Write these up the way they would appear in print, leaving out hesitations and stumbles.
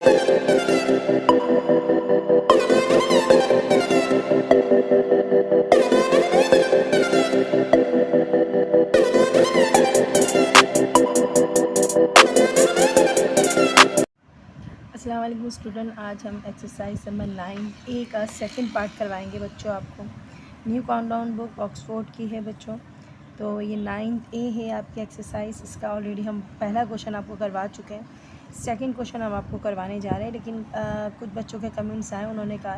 अस्सलाम वालेकुम स्टूडेंट, आज हम एक्सरसाइज नंबर 9A का सेकंड पार्ट करवाएंगे बच्चों। आपको न्यू काउंटडाउन बुक ऑक्सफोर्ड की है बच्चों। तो ये 9A है आपकी एक्सरसाइज। इसका ऑलरेडी हम पहला क्वेश्चन आपको करवा चुके हैं, सेकंड क्वेश्चन हम आपको करवाने जा रहे हैं। लेकिन कुछ बच्चों के कमेंट्स आए, उन्होंने कहा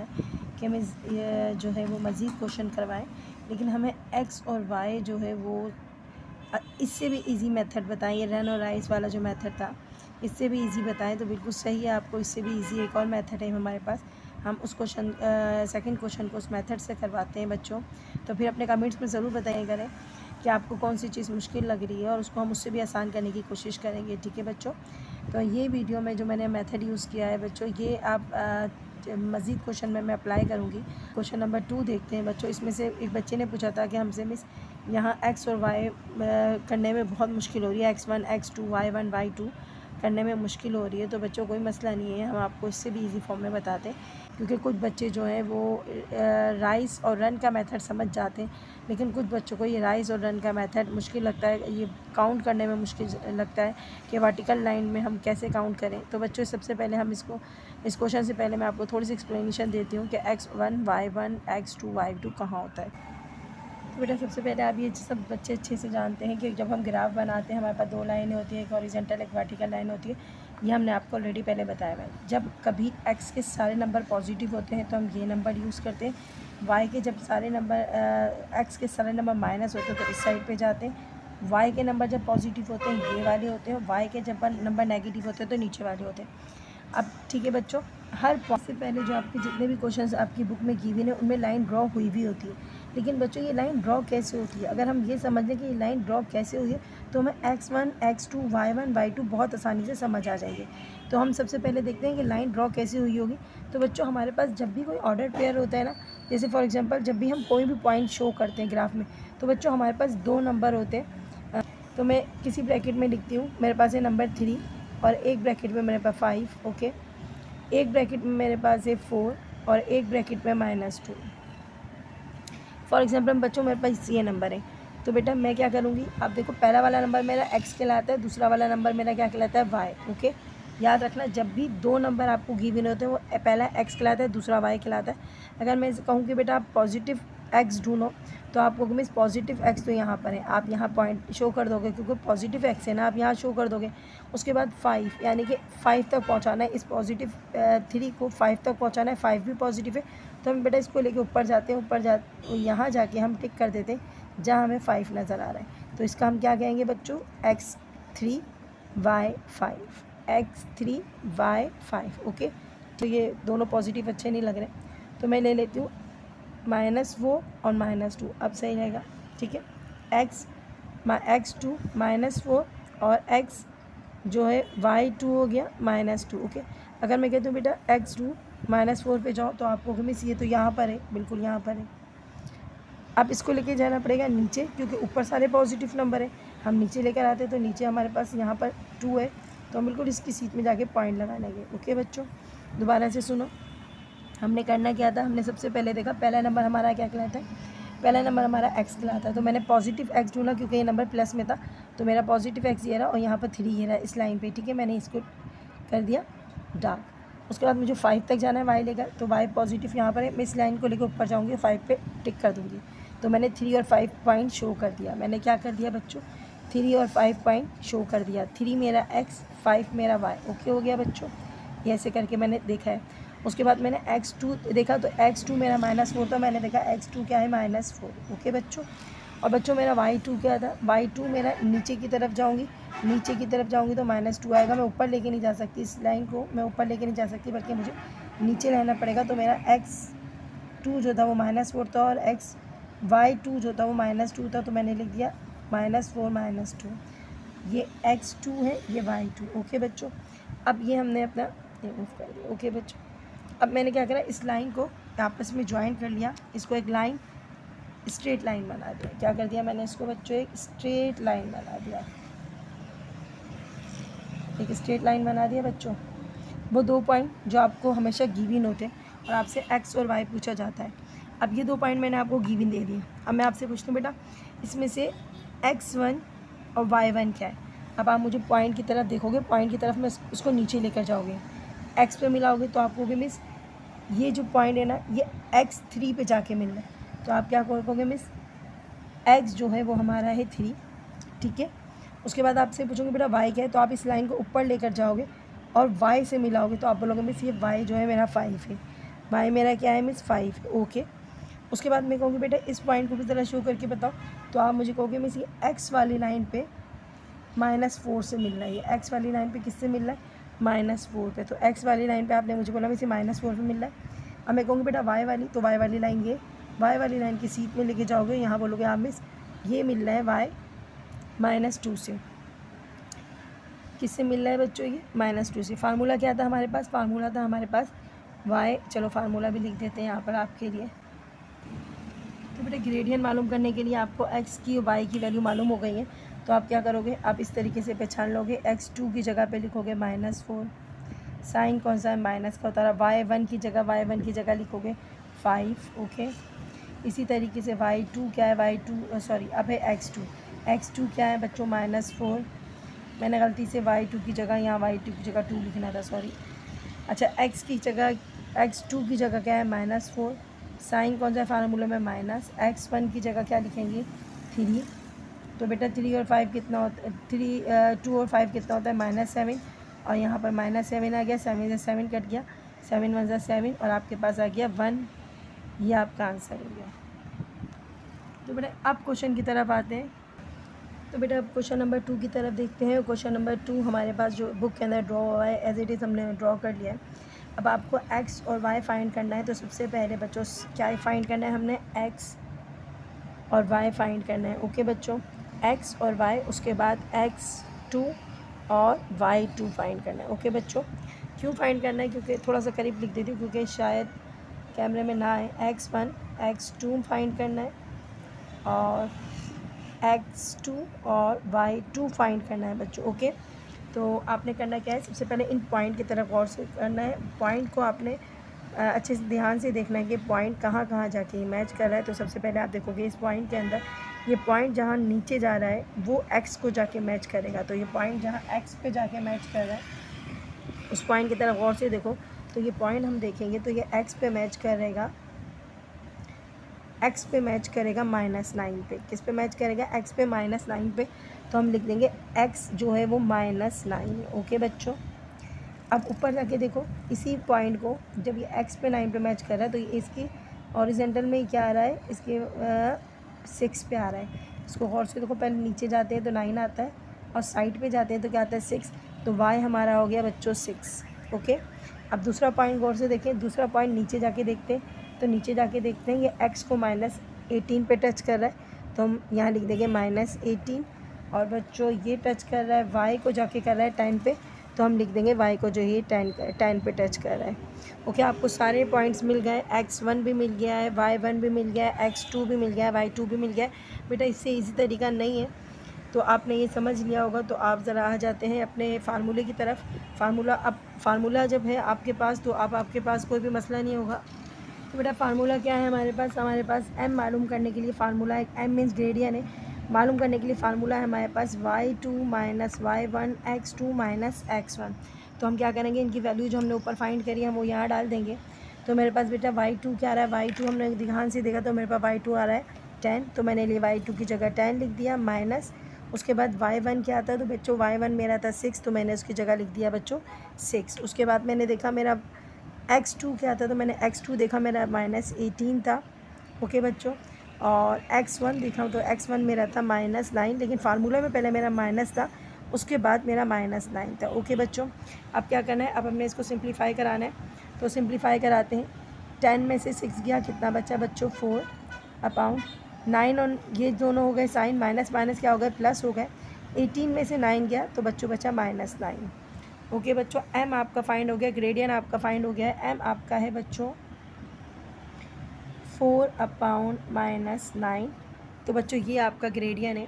कि हमें जो है वो मज़ीद क्वेश्चन करवाएँ, लेकिन हमें एक्स और वाई जो है वो इससे भी इजी मेथड बताएं। ये रन और राइस वाला जो मेथड था, इससे भी इजी बताएं। तो बिल्कुल सही है, आपको इससे भी इजी एक और मेथड है हमारे पास। हम उस क्वेश्चन सेकंड क्वेश्चन को उस मेथड से करवाते हैं बच्चों। तो फिर अपने कमेंट्स में ज़रूर बताया करें कि आपको कौन सी चीज़ मुश्किल लग रही है, और उसको हम उससे भी आसान करने की कोशिश करेंगे। ठीक है बच्चों। तो ये वीडियो में जो मैंने मेथड यूज़ किया है बच्चों, ये आप मज़ीद क्वेश्चन में मैं अप्लाई करूँगी। क्वेश्चन नंबर 2 देखते हैं बच्चों। इसमें से एक बच्चे ने पूछा था कि हमसे मिस यहाँ एक्स और वाई करने में बहुत मुश्किल हो रही है, x1 x2 y1 y2 करने में मुश्किल हो रही है। तो बच्चों कोई मसला नहीं है, हम आपको इससे भी इजी फॉर्म में बताते हैं। क्योंकि कुछ बच्चे जो हैं वो राइस और रन का मेथड समझ जाते हैं, लेकिन कुछ बच्चों को ये राइस और रन का मेथड मुश्किल लगता है, ये काउंट करने में मुश्किल लगता है कि वर्टिकल लाइन में हम कैसे काउंट करें। तो बच्चों सबसे पहले हम इस क्वेश्चन से पहले मैं आपको थोड़ी सी एक्सप्लेनेशन देती हूँ कि x1 y1 x2 y2 कहाँ होता है। तो बेटा सबसे पहले आप ये सब बच्चे अच्छे से जानते हैं कि जब हम ग्राफ बनाते हैं हमारे पास दो लाइनें होती हैं, एक हॉरिजॉन्टल एक वर्टिकल लाइन होती है। ये हमने आपको ऑलरेडी पहले बताया हुआ है। जब कभी x के सारे नंबर पॉजिटिव होते हैं तो हम ये नंबर यूज़ करते हैं। y के जब सारे नंबर x के सारे नंबर माइनस होते हैं तो इस साइड पे जाते हैं। y के नंबर जब पॉजिटिव होते हैं ये वाले होते हैं, y के जब नंबर नेगेटिव होते हैं तो नीचे वाले होते हैं। अब ठीक है बच्चों, हर से पहले जो आपके जितने भी क्वेश्चंस आपकी बुक में गिवन है उनमें लाइन ड्रॉ हुई भी होती है। लेकिन बच्चों ये लाइन ड्रॉ कैसे होती है, अगर हम ये समझ लें कि ये लाइन ड्रॉ कैसे हुई है तो हमें x1 x2 y1 y2 बहुत आसानी से समझ आ जाएंगे। तो हम सबसे पहले देखते हैं कि लाइन ड्रॉ कैसे हुई होगी। तो बच्चों हमारे पास जब भी कोई ऑर्डर पेयर होता है ना, जैसे फॉर एग्जाम्पल जब भी हम कोई भी पॉइंट शो करते हैं ग्राफ में, तो बच्चों हमारे पास दो नंबर होते हैं। तो मैं किसी ब्रैकेट में लिखती हूँ, मेरे पास है नंबर 3 और एक ब्रैकेट में मेरे पास 5, ओके। एक ब्रैकेट में मेरे पास है 4 और एक ब्रैकेट में -2। फॉर एग्जांपल बच्चों मेरे पास ये नंबर है, तो बेटा मैं क्या करूँगी, आप देखो पहला वाला नंबर मेरा x कहलाता है, दूसरा वाला नंबर मेरा क्या कहलाता है, y, ओके। याद रखना जब भी दो नंबर आपको गिवन होते हैं वो पहला x कहलाता है, दूसरा y कहलाता है। अगर मैं कहूँ कि बेटा आप पॉजिटिव x ढूंढो तो आप कहोगे मिस पॉजिटिव x तो यहाँ पर है, आप यहाँ पॉइंट शो कर दोगे क्योंकि पॉजिटिव x है ना, आप यहाँ शो कर दोगे। उसके बाद 5 यानी कि 5 तक पहुँचाना है, इस पॉजिटिव 3 को 5 तक पहुँचाना है, 5 भी पॉजिटिव है। तो हम बेटा इसको लेके ऊपर जाते हैं, ऊपर जा यहाँ जाके हम टिक कर देते हैं जहाँ हमें 5 नज़र आ रहा है। तो इसका हम क्या कहेंगे बच्चों, x3 y5, x3 y5, okay. तो ये दोनों पॉजिटिव अच्छे नहीं लग रहे, तो मैं ले लेती हूँ -4 और -2, अब सही रहेगा, ठीक है। x2 -4 और x जो है y2 हो गया -2, ओके। अगर मैं कहती हूँ बेटा x2 -4 पे जाओ तो आपको मिस ये तो यहाँ पर है, बिल्कुल यहाँ पर है। अब इसको लेके जाना पड़ेगा नीचे क्योंकि ऊपर सारे पॉजिटिव नंबर है, हम नीचे लेकर आते हैं तो नीचे हमारे पास यहाँ पर 2 है, तो हम बिल्कुल इसकी सीट में जाके पॉइंट लगा लेंगे, ओके बच्चों। दोबारा से सुनो, हमने करना क्या था, हमने सबसे पहले देखा पहला नंबर हमारा क्या कहलाता है, पहला नंबर हमारा x कहलाता है। तो मैंने पॉजिटिव x ढूंढा क्योंकि ये नंबर प्लस में था, तो मेरा पॉजिटिव x ये रहा और यहाँ पर 3 ये रहा इस लाइन पे, ठीक है। मैंने इसको कर दिया डार्क। उसके बाद मुझे 5 तक जाना है y लेकर, तो y पॉजिटिव यहाँ पर है, मैं इस लाइन को लेकर ऊपर जाऊँगी, 5 पे टिक कर दूँगी। तो मैंने 3 और 5 पॉइंट शो कर दिया। मैंने क्या कर दिया बच्चों, 3 और 5 पॉइंट शो कर दिया। 3 मेरा x, 5 मेरा y, ओके हो गया बच्चों। ये ऐसे करके मैंने देखा है। उसके बाद मैंने x2 देखा तो x2 मेरा -4 था, मैंने देखा x2 क्या है -4, ओके बच्चों। और बच्चों मेरा y2 क्या था, y2 मेरा नीचे की तरफ जाऊंगी, नीचे की तरफ जाऊंगी तो -2 आएगा। मैं ऊपर लेके नहीं जा सकती, इस लाइन को मैं ऊपर लेके नहीं जा सकती बल्कि मुझे नीचे रहना पड़ेगा। तो मेरा x2 जो था वो -4 था और y2 जो था वो -2 था, तो मैंने लिख दिया -4 -2। ये x2 है, ये y2, ओके बच्चों। अब ये हमने अपना रिमूव कर दिया, ओके बच्चों। अब मैंने क्या करा, इस लाइन को आपस में ज्वाइन कर लिया, इसको एक लाइन स्ट्रेट लाइन बना दिया। क्या कर दिया मैंने इसको बच्चों, एक स्ट्रेट लाइन बना दिया, एक स्ट्रेट लाइन बना दिया बच्चों। वो 2 पॉइंट जो आपको हमेशा गिवन होते हैं और आपसे एक्स और वाई पूछा जाता है। अब ये 2 पॉइंट मैंने आपको गिवन दे दिए। अब मैं आपसे पूछती हूँ बेटा इसमें से x1 और y1 क्या है। अब आप मुझे पॉइंट की तरफ देखोगे, पॉइंट की तरफ में उसको नीचे लेकर जाओगे, x पे मिलाओगे तो आपको भी मिस ये जो पॉइंट है ना ये x3 पे जाके मिल रहा है, तो आप क्या कहोगे मिस x जो है वो हमारा है 3, ठीक है। उसके बाद आपसे पूछोगे बेटा y क्या है, तो आप इस लाइन को ऊपर लेकर जाओगे और y से मिलाओगे तो आप बोलोगे मिस ये y जो है मेरा 5 है, y मेरा क्या है मिस 5 है, ओके। उसके बाद मैं कहूँगी बेटा इस पॉइंट को भी ज़रा शो करके बताओ, तो आप मुझे कहोगे मिस ये x वाली लाइन पे -4 से मिल रहा है, ये x वाली लाइन पे किससे मिल रहा है -4 पे, तो x वाली लाइन पे आपने मुझे बोला मिस ये -4 पे मिल रहा है। अब मैं कहूँगी बेटा y वाली, तो y वाली लाइन ये y वाली लाइन की सीट में लेके जाओगे, यहाँ बोलोगे आप मिस ये मिल रहा है y -2 से, किससे मिल रहा है बच्चों ये -2 से। फार्मूला क्या था हमारे पास, फार्मूला था हमारे पास y, चलो फार्मूला भी लिख देते हैं यहाँ पर आपके लिए। तो बेटा ग्रेडियंट मालूम करने के लिए आपको x की और y की वैल्यू मालूम हो गई है, तो आप क्या करोगे, आप इस तरीके से पहचान लोगे, x2 की जगह पे लिखोगे -4, साइन कौन सा है माइनस का होता है, y1 की जगह लिखोगे 5, ओके। इसी तरीके से y2 क्या है, y2 सॉरी अब है x2 क्या है बच्चों -4, मैंने गलती से y2 की जगह यहाँ y2 की जगह 2 लिखना था, सॉरी। अच्छा x की जगह x2 की जगह क्या है -4, साइन कौन सा फार्मूले में माइनस, x1 की जगह क्या लिखेंगे 3, तो बेटा 3 और 5 कितना होता है, 2 और 5 कितना होता है -7, और यहाँ पर -7 आ गया, 7 से 7 कट गया, 7 1 7 और आपके पास आ गया 1, ये आपका आंसर हो गया। तो बेटा अब क्वेश्चन की तरफ आते हैं, तो बेटा अब क्वेश्चन नंबर 2 की तरफ देखते हैं। क्वेश्चन नंबर 2 हमारे पास जो बुक के अंदर ड्रॉ हुआ है एज इट इज़ हमने ड्रॉ कर लिया है। अब आपको x और y फाइंड करना है, तो सबसे पहले बच्चों क्या फाइंड करना है, हमने x और y फाइंड करना है, ओके बच्चों, x और y, उसके बाद x2 और y2 फाइंड करना है, ओके बच्चों। क्यों फाइंड करना है, क्योंकि थोड़ा सा करीब लिख देती हूँ क्योंकि शायद कैमरे में ना आए, x1 x2 फाइंड करना है और x2 और y2 फाइंड करना है बच्चों, ओके। तो आपने करना क्या है, सबसे पहले इन पॉइंट की तरफ गौर से करना है, पॉइंट को आपने अच्छे से ध्यान से देखना है कि पॉइंट कहाँ कहाँ जाके मैच कर रहा है। तो सबसे पहले आप देखोगे इस पॉइंट के अंदर ये पॉइंट जहाँ नीचे जा रहा है वो x को जाके मैच करेगा, तो ये पॉइंट जहाँ x पे जाके मैच कर रहा है उस पॉइंट की तरफ गौर से देखो, तो ये पॉइंट हम देखेंगे तो ये x पे मैच करेगा, x पे मैच करेगा -9 पे, किस पे मैच करेगा, x पे -9 पे, तो हम लिख देंगे x जो है वो -9, ओके बच्चों। अब ऊपर जाके देखो इसी पॉइंट को, जब ये x पे 9 पे मैच कर रहा है तो ये इसकी हॉरिजॉन्टल में क्या आ रहा है, इसके 6 पे आ रहा है। इसको गौर से देखो, पहले नीचे जाते हैं तो 9 आता है और साइड पे जाते हैं तो क्या आता है 6, तो y हमारा हो गया बच्चों 6, ओके। अब दूसरा पॉइंट गौर से देखें, दूसरा पॉइंट नीचे जाके देखते हैं, तो नीचे जाके देखते हैं ये x को -18 पे टच कर रहा है, तो हम यहाँ लिख देंगे -18, और बच्चों ये टच कर रहा है y को जाके कर रहा है 10 पे, तो हम लिख देंगे y को जो ये 10 पे टच कर रहा है, ओके। आपको सारे पॉइंट्स मिल गए, x1 भी मिल गया है, y1 भी मिल गया है, x2 भी मिल गया है, y2 भी मिल गया है। बेटा इससे ईजी तरीका नहीं है, तो आपने ये समझ लिया होगा, तो आप ज़रा आ जाते हैं अपने फार्मूले की तरफ। फार्मूला जब है आपके पास तो आपके पास कोई भी मसला नहीं होगा। तो बेटा फार्मूला क्या है हमारे पास m मालूम करने के लिए फार्मूला है, m मीन्स ग्रेडियंट है, मालूम करने के लिए फार्मूला है हमारे पास y2 - y1 x2 - x1। तो हम क्या करेंगे, इनकी वैल्यू जो हमने ऊपर फाइंड करी है हम वो यहाँ डाल देंगे। तो मेरे पास बेटा y2 क्या आ रहा है, y2 हमने ध्यान से देखा तो मेरे पास y2 आ रहा है 10, तो मैंने लिए y2 की जगह 10 लिख दिया, माइनस उसके बाद y1 क्या आता है, तो बच्चों y1 मेरा था 6, तो मैंने उसकी जगह लिख दिया बच्चों 6। उसके बाद मैंने देखा मेरा x2 क्या था, तो मैंने x2 देखा मेरा -18 था, ओके बच्चों। और x1 देखा तो x1 मेरा था -9, लेकिन फार्मूला में पहले मेरा माइनस था, उसके बाद मेरा -9 था, ओके बच्चों। अब क्या करना है, अब हमने इसको सिंप्लीफाई कराना है, तो सिंप्लीफाई कराते हैं। 10 में से 6 गया, कितना बचा बच्चों 4 अपॉन 9, और ये दोनों हो गए साइन, माइनस माइनस क्या हो गए प्लस हो गए। 18 में से 9 गया तो बच्चों बचा -9, ओके बच्चों। m आपका फाइंड हो गया, ग्रेडियंट आपका फाइंड हो गया है, m आपका है बच्चों 4/-9, तो बच्चों ये आपका ग्रेडियंट है।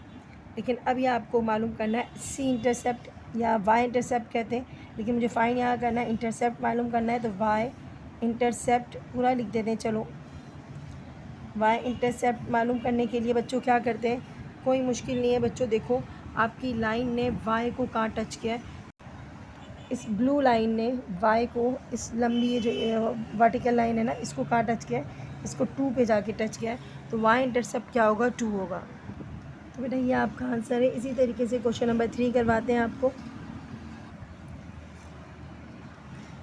लेकिन अब ये आपको मालूम करना है c इंटरसेप्ट या y इंटरसेप्ट कहते हैं, लेकिन मुझे फाइंड यहाँ करना है, इंटरसेप्ट मालूम करना है। तो वाई इंटरसेप्ट पूरा लिख देते हैं। चलो वाई इंटरसेप्ट मालूम करने के लिए बच्चों क्या करते हैं, कोई मुश्किल नहीं है बच्चों। देखो आपकी लाइन ने वाई को कहाँ टच किया है, इस ब्लू लाइन ने वाई को, इस लंबी ये जो वर्टिकल लाइन है ना, इसको कहाँ टच किया है, इसको 2 पे जाके टच किया है। तो वाई इंटरसेप्ट क्या होगा, 2 होगा। तो बेटा ये आपका आंसर है। इसी तरीके से क्वेश्चन नंबर 3 करवाते हैं आपको।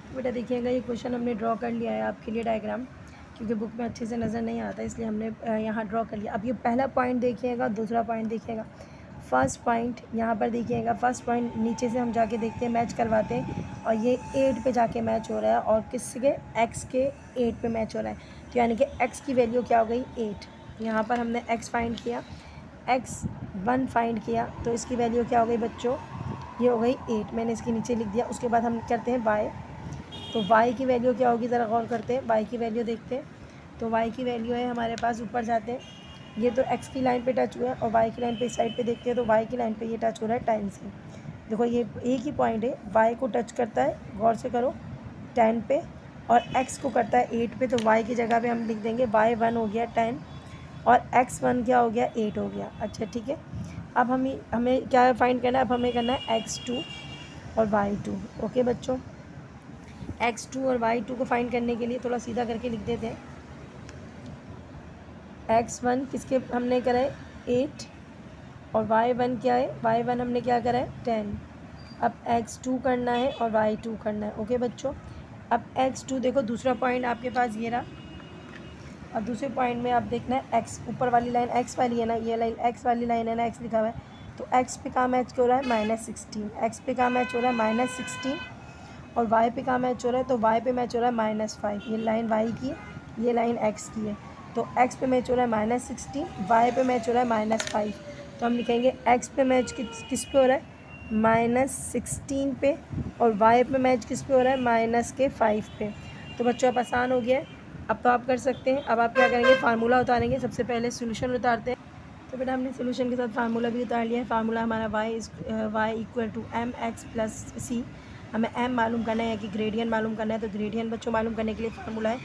तो बेटा देखिएगा ये क्वेश्चन हमने ड्रॉ कर लिया है आपके लिए डायग्राम, क्योंकि बुक में अच्छे से नज़र नहीं आता इसलिए हमने यहाँ ड्रॉ कर लिया। अब ये पहला पॉइंट देखिएगा, दूसरा पॉइंट देखिएगा। फर्स्ट पॉइंट यहाँ पर देखिएगा, फर्स्ट पॉइंट नीचे से हम जाके देखते हैं, मैच करवाते हैं, और ये 8 पे जाके मैच हो रहा है, और किसके, x के 8 पे मैच हो रहा है। तो यानी कि x की वैल्यू क्या हो गई, 8। यहाँ पर हमने x फाइंड किया, x1 फाइंड किया, तो इसकी वैल्यू क्या हो गई बच्चों, ये हो गई 8। मैंने इसके नीचे लिख दिया। उसके बाद हम करते हैं y। तो y की वैल्यू क्या होगी, ज़रा गौर करते हैं, y की वैल्यू देखते हैं। तो y की वैल्यू है हमारे पास, ऊपर जाते हैं, ये तो x की लाइन पे टच हुआ है, और y की लाइन पे इस साइड पे देखते हैं, तो y की लाइन पे ये टच हो रहा है 10 से। देखो ये एक ही पॉइंट है, y को टच करता है, गौर से करो, 10 पे, और x को करता है 8 पे। तो y की जगह पे हम लिख देंगे y1 हो गया 10, और x1 क्या हो गया, 8 हो गया। अच्छा ठीक है, अब हमें क्या फाइंड करना है, अब हमें करना है x2 और y2। ओके बच्चों, x2 और y2 को फाइंड करने के लिए थोड़ा सीधा करके लिख देते हैं। x1 किसके हमने करा है, 8, और y1 क्या है, y1 हमने क्या करा है, 10। अब x2 करना है और y2 करना है। ओके बच्चों, अब x2 देखो, दूसरा पॉइंट आपके पास ये रहा। अब दूसरे पॉइंट में आप देखना है, x ऊपर वाली लाइन x वाली है ना, ये लाइन x वाली लाइन है ना, x लिखा हुआ है, तो x पे कहाँ मैच हो रहा है, -16। x पे कहाँ मैच हो रहा है, -16, और y पे कहाँ मैच हो रहा है, तो y पे मैच हो रहा है -5। ये लाइन y की है, ये लाइन x की है। तो x पे मैच हो रहा है -16, y पे मैच हो रहा है -5। तो हम लिखेंगे x पे मैच किस पे हो रहा है, -16 पे, और y पे मैच किस पे हो रहा है, -5 पे। तो बच्चों अब आसान हो गया है, अब तो आप कर सकते हैं। अब आप क्या करेंगे, फार्मूला उतारेंगे। सबसे पहले सोल्यूशन उतारते हैं। तो बेटा हमने सोल्यूशन के साथ फार्मूला भी उतार लिया है। फार्मूला हमारा y = mx + c। हमें m मालूम करना है कि ग्रेडियंट मालूम करना है। तो ग्रेडियंट बच्चों मालूम करने के लिए फार्मूला है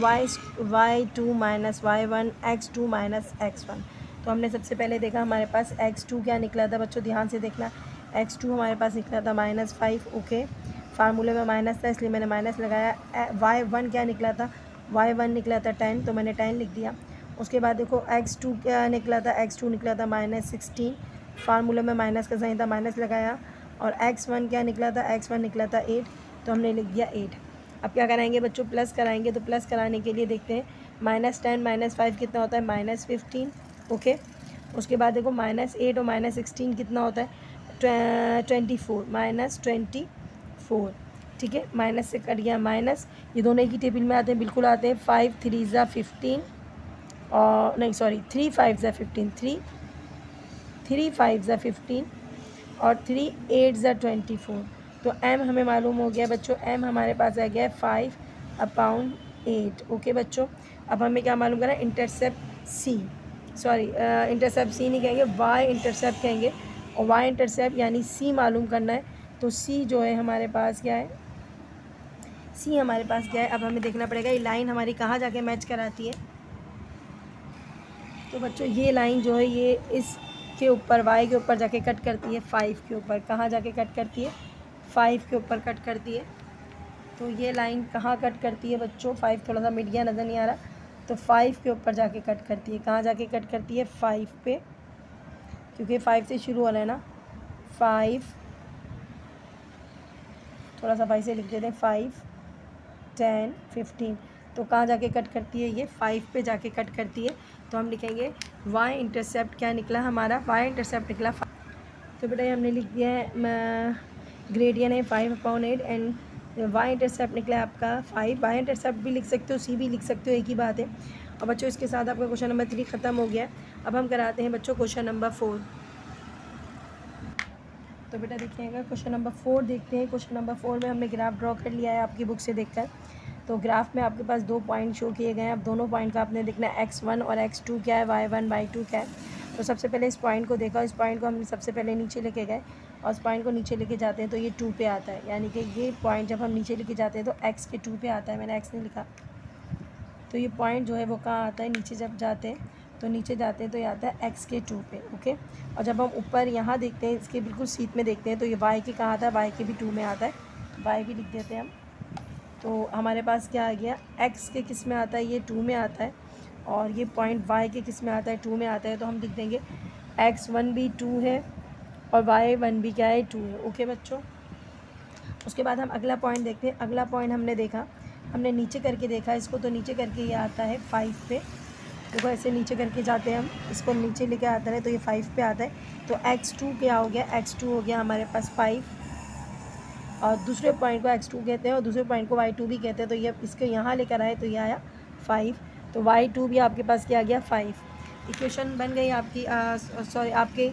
y2 - y1 x2 - x1। तो हमने सबसे पहले देखा हमारे पास x2 क्या निकला था बच्चों, ध्यान से देखना। x2 हमारे पास निकला था -5। ओके, फार्मूले में माइनस था इसलिए मैंने माइनस लगाया। y1 क्या निकला था, y1 निकला था 10, तो मैंने 10 लिख दिया। उसके बाद देखो x2 क्या निकला था, x2 निकला था -16, फार्मूले में माइनस का साइन था, माइनस लगाया। और x1 क्या निकला था, x1 निकला था 8, तो हमने लिख दिया 8। अब क्या कराएंगे बच्चों, प्लस कराएंगे। तो प्लस कराने के लिए देखते हैं, -10 - 5 कितना होता है, -15। ओके, उसके बाद देखो -8 और -16 कितना होता है, 24, -24। ठीक है, माइनस से कट गया माइनस, ये दोनों एक ही टेबल में आते हैं, बिल्कुल आते हैं। 5 × 3 = 15, और नहीं सॉरी 3 × 5 = 15, 3 × 5 = 15, और 3 × 8 = 24। तो m हमें मालूम हो गया बच्चों, m हमारे पास आ गया 5/8। ओके बच्चों, अब हमें क्या मालूम करना है, intercept c, sorry intercept c नहीं कहेंगे, y इंटरसेप्ट कहेंगे, और y इंटरसेप्ट यानी c मालूम करना है। तो c जो है हमारे पास क्या है, c हमारे पास क्या है, अब हमें देखना पड़ेगा ये लाइन हमारी कहाँ जाके मैच कराती है। तो बच्चों ये लाइन जो है ये इस के ऊपर, y के ऊपर जाके कट करती है, 5 के ऊपर। कहाँ जाके कट करती है, 5 के ऊपर कट करती है। तो ये लाइन कहाँ कट करती है बच्चों, 5 थोड़ा सा मिट गया, नज़र नहीं आ रहा, तो 5 के ऊपर जाके कट करती है। कहाँ जाके कट करती है, 5 पे, क्योंकि 5 से शुरू हो रहा है ना, 5, थोड़ा सा 5 से लिख देते हैं, 5, 10, 15। तो कहाँ जाके कट करती है, ये 5 पे जाके कट करती है। तो हम लिखेंगे y इंटरसेप्ट क्या निकला हमारा, y इंटरसेप्ट निकला 5। तो बेटा ये हमने लिख दिया है, ग्रेडियंट है 5/8, एंड y इंटरसेप्ट निकला है आपका 5। y इंटरसेप्ट भी लिख सकते हो, c भी लिख सकते हो, एक ही बात है। और बच्चों इसके साथ आपका क्वेश्चन नंबर 3 ख़त्म हो गया है। अब हम कराते हैं बच्चों क्वेश्चन नंबर 4। तो बेटा देखिएगा क्वेश्चन नंबर 4 देखते हैं। क्वेश्चन नंबर 4 में हमने ग्राफ ड्रॉ कर लिया है आपकी बुक से देखकर। तो ग्राफ में आपके पास 2 पॉइंट शो किए गए हैं। अब दोनों पॉइंट का आपने देखना है x1 और x2 क्या है, y1 y2 क्या है। तो सबसे पहले इस पॉइंट को देखा, इस पॉइंट को हमने सबसे पहले नीचे लेके गए। और उस पॉइंट को नीचे लेके जाते हैं तो ये 2 पे आता है, यानी कि ये पॉइंट जब हम नीचे लेके जाते हैं तो x के 2 पे आता है। मैंने x नहीं लिखा, तो ये पॉइंट जो है वो कहाँ आता है, नीचे जब जाते हैं तो नीचे जाते हैं तो ये आता है x के 2 पे। ओके, और जब हम ऊपर यहाँ देखते हैं, इसके बिल्कुल सीट में देखते हैं तो ये y के कहाँ आता है, y के भी 2 में आता है, y भी लिख देते हैं हम। तो हमारे पास क्या आ गया, x के किस में आता है, ये 2 में आता है, और ये पॉइंट y के किस में आता है, 2 में आता है। तो हम लिख देंगे x1 भी 2 है और y1 भी क्या है, 2 है। ओके बच्चों, उसके बाद हम अगला पॉइंट देखते हैं। अगला पॉइंट हमने देखा, हमने नीचे करके देखा इसको, तो नीचे करके ये आता है 5 पे। देखो ऐसे नीचे करके जाते हैं हम, इसको नीचे लेके आता है तो ये 5 पे आता है। तो x2 क्या हो गया, x2 हो गया हमारे पास 5, और दूसरे पॉइंट को x2 कहते हैं और दूसरे पॉइंट को y2 भी कहते हैं। तो ये इसके यहाँ लेकर आए तो ये आया 5, तो y2 भी आपके पास क्या आ गया, 5। इक्वेशन बन गई आपकी, सॉरी आपके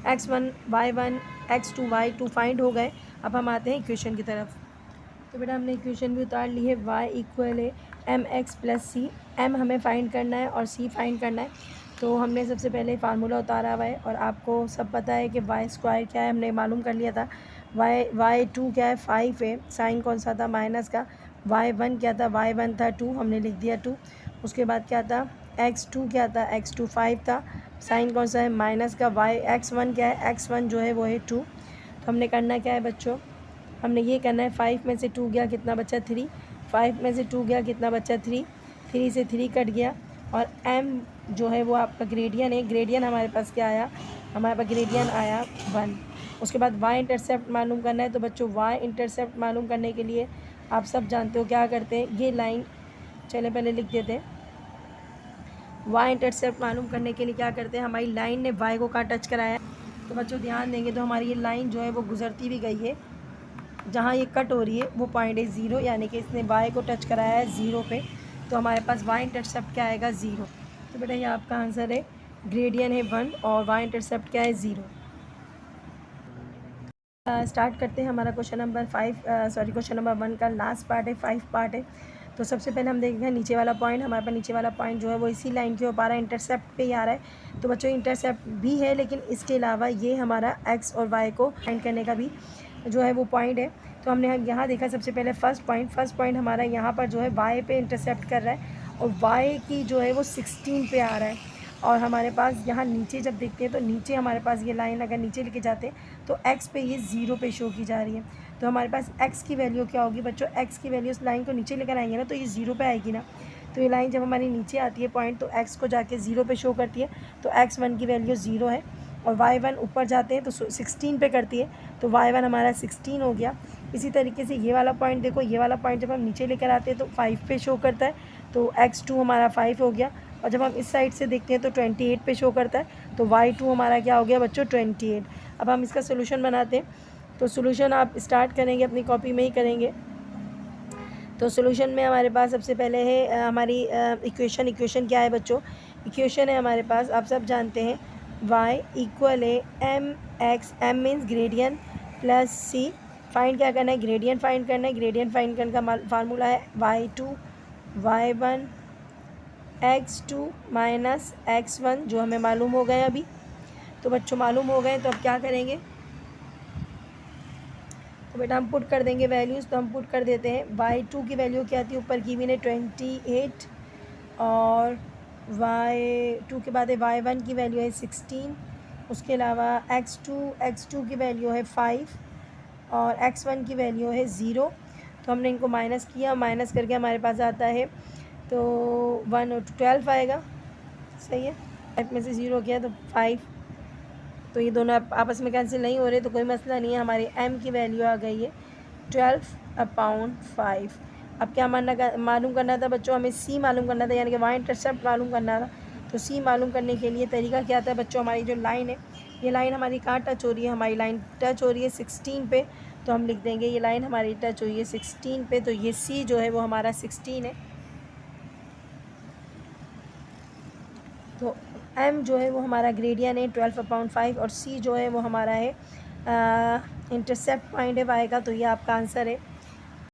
x1 y1 x2 y2 find हो गए। अब हम आते हैं इक्वेशन की तरफ। तो बेटा हमने इक्वेशन भी उतार ली है, y इक्वल है mx प्लस सी। m हमें फाइंड करना है और c फाइंड करना है। तो हमने सबसे पहले फार्मूला उतारा हुआ है, और आपको सब पता है कि y स्क्वायर क्या है, हमने मालूम कर लिया था। y2 क्या है, 5 है, साइन कौन सा था, माइनस का। y1 क्या था, y1 था 2, हमने लिख दिया 2। उसके बाद क्या था, x2 क्या था, x2 5 था, साइन कौन सा है, माइनस का। x1 क्या है, x1 जो है वो है 2। तो हमने करना क्या है बच्चों, हमने ये करना है, 5 में से 2 गया कितना बचा, 3। 5 में से 2 गया कितना बचा, 3। 3 से 3 कट गया, और m जो है वो आपका ग्रेडियन है। ग्रेडियन हमारे पास क्या आया, हमारे पास ग्रेडियन आया 1। उसके बाद y इंटरसेप्ट मालूम करना है। तो बच्चों y इंटरसेप्ट मालूम करने के लिए आप सब जानते हो क्या करते हैं, ये लाइन चले पहले लिख देते हैं। y इंटरसेप्ट मालूम करने के लिए क्या करते हैं, हमारी लाइन ने y को कहाँ टच कराया, तो बच्चों ध्यान देंगे तो हमारी ये लाइन जो है वो गुजरती भी गई है, जहाँ ये कट हो रही है वो पॉइंट है 0, यानी कि इसने y को टच कराया है 0 पे। तो हमारे पास y इंटरसेप्ट क्या आएगा, 0। तो बेटा ये आपका आंसर है, ग्रेडियन है 1 और y इंटरसेप्ट क्या है, 0। स्टार्ट करते हैं हमारा क्वेश्चन नंबर 1 का लास्ट पार्ट है, 5 पार्ट है। तो सबसे पहले हम देखेंगे नीचे वाला पॉइंट। हमारे पास नीचे वाला पॉइंट जो है वो इसी लाइन के ऊपर आ रहा है, इंटरसेप्ट पे ही आ रहा है। तो बच्चों इंटरसेप्ट भी है, लेकिन इसके अलावा ये हमारा x और y को फाइंड करने का भी जो है वो पॉइंट है। तो हमने यहाँ देखा सबसे पहले फर्स्ट पॉइंट हमारा यहाँ पर जो है y पे इंटरसेप्ट कर रहा है, और y की जो है वो 16 पे आ रहा है। और हमारे पास यहाँ नीचे जब देखते हैं तो नीचे हमारे पास ये लाइन अगर नीचे लेके जाते हैं तो x पे ये 0 पे शो की जा रही है। तो हमारे पास x की वैल्यू क्या होगी बच्चों, x की वैल्यू इस लाइन को नीचे लेकर आएंगे ना तो ये 0 पे आएगी ना। तो ये लाइन जब हमारी नीचे आती है पॉइंट, तो x को जाके 0 पे शो करती है, तो x1 की वैल्यू 0 है। और y1 ऊपर जाते हैं तो 16 पे करती है, तो y1 हमारा 16 हो गया। इसी तरीके से ये वाला पॉइंट देखो, ये वाला पॉइंट जब हम नीचे लेकर आते हैं तो 5 पे शो करता है, तो x2 हमारा 5 हो गया। और जब हम इस साइड से देखते हैं तो 28 पे शो करता है, तो y2 हमारा क्या हो गया बच्चों, 28। अब हम इसका सोल्यूशन बनाते हैं। तो सोल्यूशन आप स्टार्ट करेंगे अपनी कॉपी में ही करेंगे। तो सोल्यूशन में हमारे पास सबसे पहले है हमारी इक्वेशन क्या है बच्चों, इक्वेशन है हमारे पास, आप सब जानते हैं y इक्वल है mx, m means gradient, plus c। Find क्या करना है, ग्रेडियन फाइंड करना है। ग्रेडियन फाइंड करने का फार्मूला है y2 y1 x2 minus x1, जो हमें मालूम हो गए अभी। तो बच्चों मालूम हो गए, तो अब क्या करेंगे, तो बेटा हम पुट कर देंगे वैल्यूज़। तो हम पुट कर देते हैं, y2 की वैल्यू क्या थी, ऊपर की भी ने 28, और y2 के बाद y1 की वैल्यू है 16। उसके अलावा x2 की वैल्यू है 5, और x1 की वैल्यू है 0। तो हमने इनको माइनस किया, माइनस करके हमारे पास आता है तो 1 और 12 आएगा, सही है। 5 में से 0 किया तो 5, तो ये दोनों आपस में कैंसिल नहीं हो रहे, तो कोई मसला नहीं है। हमारी m की वैल्यू आ गई है 12/5। अब क्या मालूम करना था बच्चों, हमें c मालूम करना था, यानी कि y इंटरसेप्ट मालूम करना था। तो c मालूम करने के लिए तरीका क्या था बच्चों, हमारी जो लाइन है, ये लाइन हमारी कहाँ टच हो रही है, हमारी लाइन टच हो रही है 16 पे। तो हम लिख देंगे ये लाइन हमारी टच हुई है 16 पे, तो ये c जो है वो हमारा 16 है। तो m जो है वो हमारा ग्रेडियन है 12/5, और c जो है वो हमारा है इंटरसेप्ट पॉइंट है y का। तो ये आपका आंसर है।